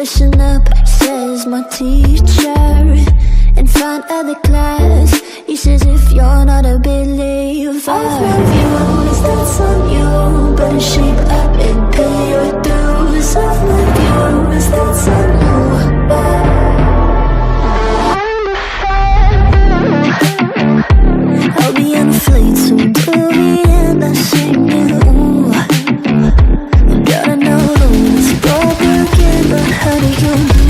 Listen up, says my teacher, and find other class. He says if you're not a believer, I've views, that's on you. Better shape up and pay your dues. I've views, that's on you. I'll be on a flight soon to the end. I'm singing, ooh. Gotta know this broken, but how do you do?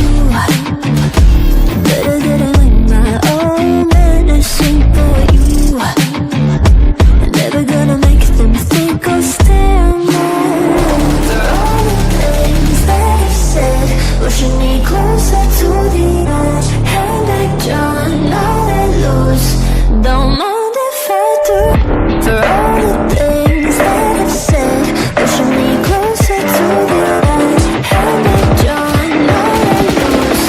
Better get away my own medicine for you. Never gonna make them think I'll stand more. For all the things that I've said, pushing me closer to the edge. And I don't know that lose. Don't mind if I do. For all the things that I've said, pushing me closer to the edge. And I don't know that lose.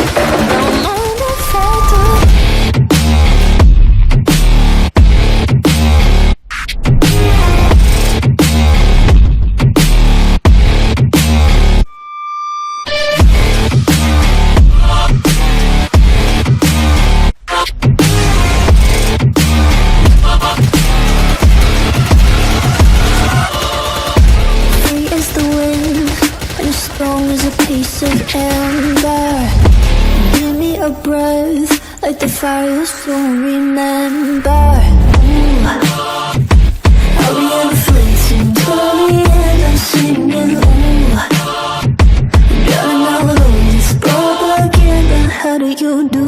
Don't mind if I do. Free as the wind, and strong as a piece of amber. Give me a breath, like the fires won't remember. Ooh. I'll be on the fleeting till the end. I'm singing, ooh. Gotta know this broke again, but how do you do?